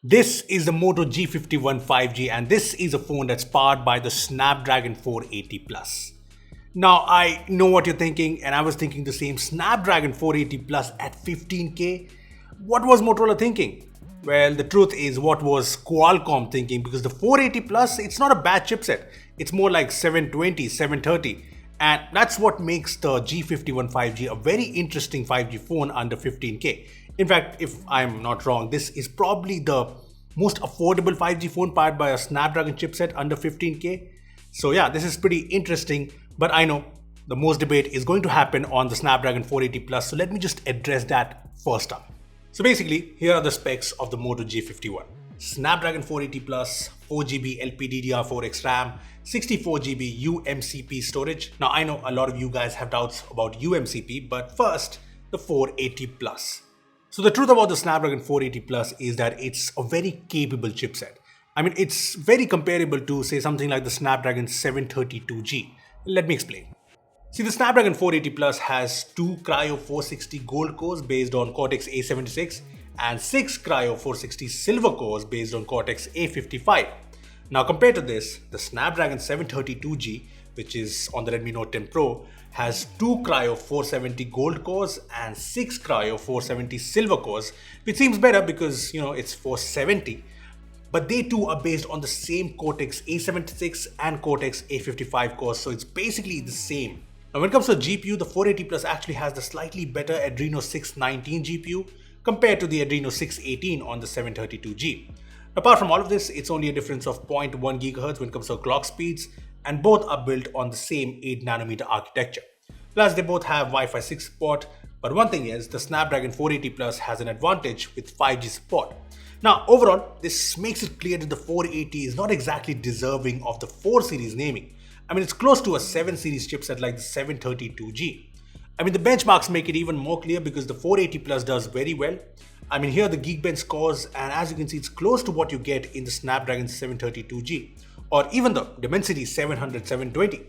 This is the Moto G51 5G, and this is a phone that's powered by the Snapdragon 480 Plus. Now, I know what you're thinking, and I was thinking the same. Snapdragon 480 Plus at 15K? What was Motorola thinking? Well, the truth is, what was Qualcomm thinking? Because the 480 Plus, it's not a bad chipset. It's more like 720, 730. And that's what makes the G51 5G a very interesting 5G phone under 15K. In fact, if I'm not wrong, this is probably the most affordable 5G phone powered by a Snapdragon chipset under 15K. So yeah, this is pretty interesting, but I know the most debate is going to happen on the Snapdragon 480 Plus. So let me just address that first up. So basically, here are the specs of the Moto G51. Snapdragon 480 Plus, 4GB LPDDR4X RAM, 64GB UMCP storage. Now I know a lot of you guys have doubts about UMCP, but first, the 480 Plus. So the truth about the Snapdragon 480 Plus is that it's a very capable chipset. I mean, it's very comparable to, say, something like the Snapdragon 732G. Let me explain. See, the Snapdragon 480 Plus has 2 Cryo 460 gold cores based on Cortex A76 and 6 Cryo 460 silver cores based on Cortex A55. Now compared to this, the Snapdragon 732G, which is on the Redmi Note 10 Pro, has 2 Cryo 470 gold cores and 6 Cryo 470 silver cores, which seems better because, it's 470. But they too are based on the same Cortex A76 and Cortex A55 cores, so it's basically the same. Now when it comes to GPU, the 480 Plus actually has the slightly better Adreno 619 GPU compared to the Adreno 618 on the 732G. Apart from all of this, it's only a difference of 0.1 GHz when it comes to clock speeds, and both are built on the same 8nm architecture. Plus, they both have Wi-Fi 6 support, but one thing is, the Snapdragon 480 Plus has an advantage with 5G support. Now, overall, this makes it clear that the 480 is not exactly deserving of the 4 series naming. I mean, it's close to a 7 series chipset like the 732G. I mean, the benchmarks make it even more clear because the 480 Plus does very well. I mean, here are the Geekbench scores, and as you can see, it's close to what you get in the Snapdragon 732G, or even the Dimensity 700, 720.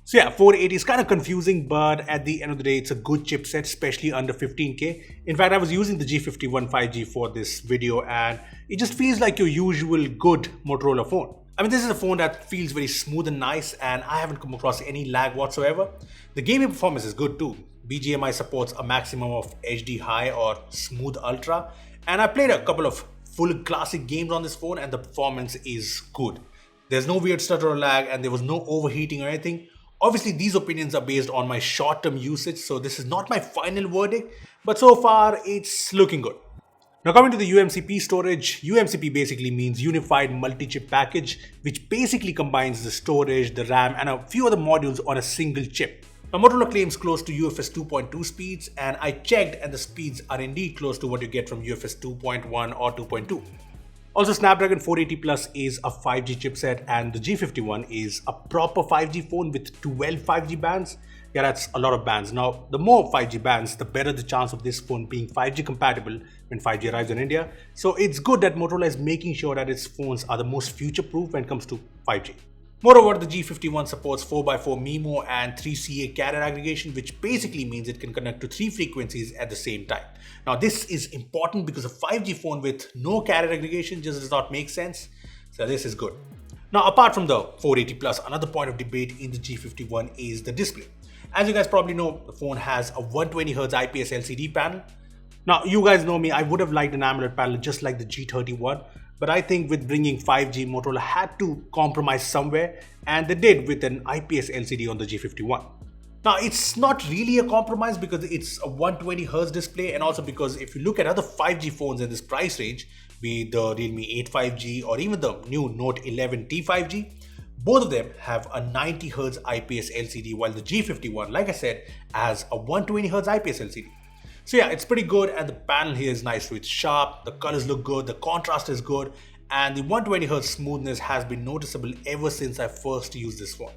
So yeah, 480 is kind of confusing, but at the end of the day, it's a good chipset, especially under 15K. In fact, I was using the G51 5G for this video, and it just feels like your usual good Motorola phone. I mean, this is a phone that feels very smooth and nice, and I haven't come across any lag whatsoever. The gaming performance is good too. BGMI supports a maximum of HD High or Smooth Ultra, and I played a couple of full classic games on this phone, and the performance is good. There's no weird stutter or lag, and there was no overheating or anything. Obviously, these opinions are based on my short-term usage, so this is not my final verdict, but so far, it's looking good. Now coming to the UMCP storage, UMCP basically means Unified Multi-Chip Package, which basically combines the storage, the RAM, and a few other modules on a single chip. Now Motorola claims close to UFS 2.2 speeds, and I checked and the speeds are indeed close to what you get from UFS 2.1 or 2.2. Also, Snapdragon 480 Plus is a 5G chipset, and the G51 is a proper 5G phone with 12 5G bands. Yeah, that's a lot of bands. Now, the more 5G bands, the better the chance of this phone being 5G compatible when 5G arrives in India. So it's good that Motorola is making sure that its phones are the most future-proof when it comes to 5G. Moreover, the G51 supports 4x4 MIMO and 3CA Carrier Aggregation, which basically means it can connect to 3 frequencies at the same time. Now, this is important because a 5G phone with no Carrier Aggregation just does not make sense. So this is good. Now, apart from the 480 Plus, another point of debate in the G51 is the display. As you guys probably know, the phone has a 120Hz IPS LCD panel. Now, you guys know me, I would have liked an AMOLED panel just like the G31, but I think with bringing 5G, Motorola had to compromise somewhere, and they did with an IPS LCD on the G51. Now, it's not really a compromise because it's a 120Hz display, and also because if you look at other 5G phones in this price range, be it the Realme 8 5G or even the new Note 11T 5G, both of them have a 90Hz IPS LCD, while the G51, like I said, has a 120Hz IPS LCD. So yeah, it's pretty good, and the panel here is nice. So it's sharp, the colors look good, the contrast is good, and the 120Hz smoothness has been noticeable ever since I first used this phone.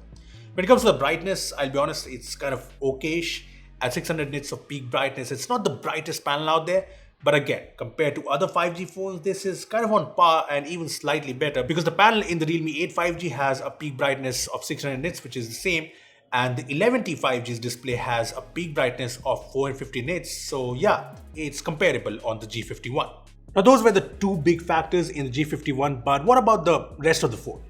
When it comes to the brightness, I'll be honest, it's kind of okayish. At 600 nits of peak brightness, it's not the brightest panel out there, but again, compared to other 5G phones, this is kind of on par and even slightly better because the panel in the Realme 8 5G has a peak brightness of 600 nits, which is the same, and the 11T 5G's display has a peak brightness of 450 nits. So yeah, it's comparable on the G51. Now those were the two big factors in the G51, but what about the rest of the phone?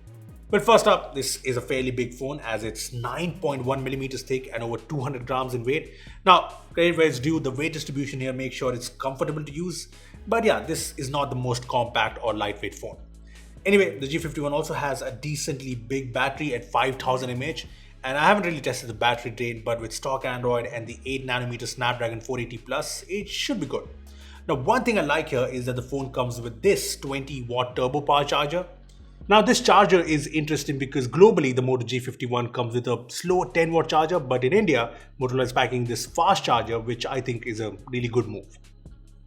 Well, first up, this is a fairly big phone as it's 9.1 millimeters thick and over 200 grams in weight. Now, credit where it's due, the weight distribution here makes sure it's comfortable to use. But yeah, this is not the most compact or lightweight phone. Anyway, the G51 also has a decently big battery at 5000 mAh. And I haven't really tested the battery drain, but with stock Android and the 8nm Snapdragon 480 Plus, it should be good. Now, one thing I like here is that the phone comes with this 20-watt turbo power charger. Now, this charger is interesting because globally the Moto G51 comes with a slow 10-watt charger, but in India, Motorola is packing this fast charger, which I think is a really good move.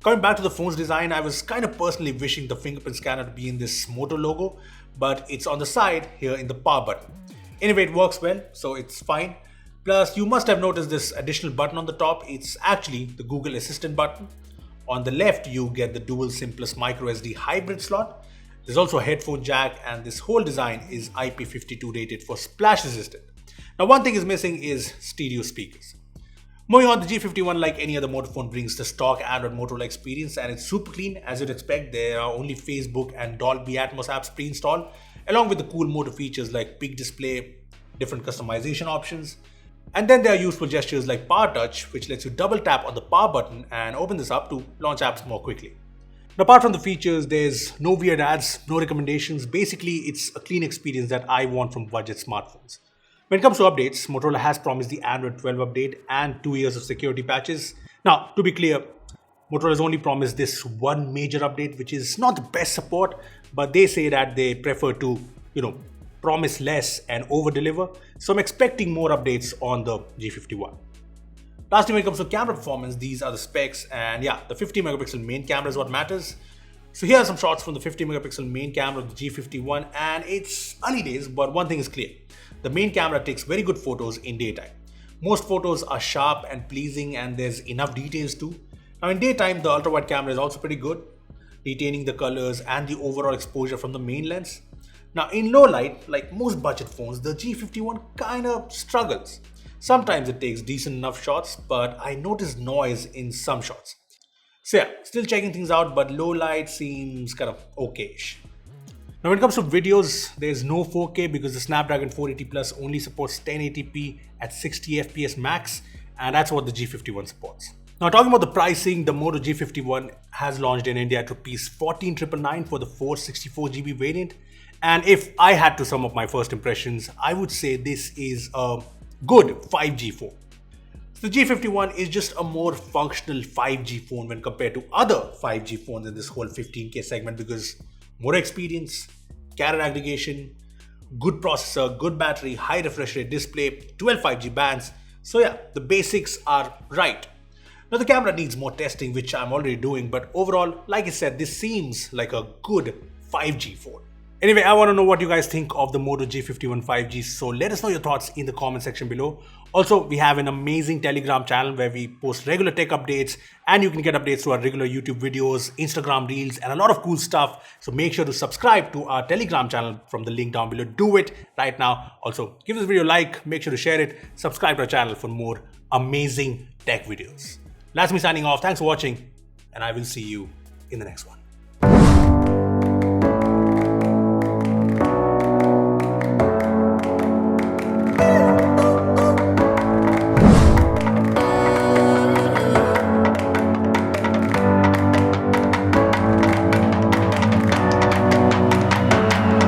Coming back to the phone's design, I was kind of personally wishing the fingerprint scanner to be in this Moto logo, but it's on the side here in the power button. Anyway, it works well, so it's fine. Plus, you must have noticed this additional button on the top. It's actually the Google Assistant button. On the left, you get the dual SIM plus microSD hybrid slot. There's also a headphone jack, and this whole design is IP52 rated for splash resistant. Now, one thing is missing is stereo speakers. Moving on, the G51, like any other Moto phone, brings the stock Android Motorola experience, and it's super clean. As you'd expect, there are only Facebook and Dolby Atmos apps pre-installed, along with the cool Moto features like big display, different customization options. And then there are useful gestures like Power Touch, which lets you double tap on the power button and open this up to launch apps more quickly. Now, apart from the features, there's no weird ads, no recommendations. Basically, it's a clean experience that I want from budget smartphones. When it comes to updates, Motorola has promised the Android 12 update and 2 years of security patches. Now, to be clear, Motorola has only promised this one major update, which is not the best support, but they say that they prefer to, promise less and over-deliver. So I'm expecting more updates on the G51. Lastly, when it comes to camera performance, these are the specs, and yeah, the 50 megapixel main camera is what matters. So here are some shots from the 50 megapixel main camera of the G51, and it's early days, but one thing is clear. The main camera takes very good photos in daytime. Most photos are sharp and pleasing, and there's enough details too. Now in daytime, the ultra-wide camera is also pretty good, retaining the colors and the overall exposure from the main lens. Now in low light, like most budget phones, the G51 kind of struggles. Sometimes it takes decent enough shots, but I notice noise in some shots. So yeah, still checking things out, but low light seems kind of okayish. Now when it comes to videos, there's no 4K because the Snapdragon 480 Plus only supports 1080p at 60 FPS max, and that's what the G51 supports. Now talking about the pricing, the Moto G51 has launched in India at Rs 14,999 for the 464GB variant. And if I had to sum up my first impressions, I would say this is a good 5G phone. So the G51 is just a more functional 5G phone when compared to other 5G phones in this whole 15K segment because more experience, carrier aggregation, good processor, good battery, high refresh rate display, 12 5G bands. So yeah, the basics are right. Now the camera needs more testing, which I'm already doing, but overall, like I said, this seems like a good 5G phone. Anyway, I want to know what you guys think of the Moto G51 5G, so let us know your thoughts in the comment section below. Also, we have an amazing Telegram channel where we post regular tech updates, and you can get updates to our regular YouTube videos, Instagram Reels, and a lot of cool stuff. So make sure to subscribe to our Telegram channel from the link down below. Do it right now. Also, give this video a like, make sure to share it, subscribe to our channel for more amazing tech videos. That's me signing off. Thanks for watching, and I will see you in the next one.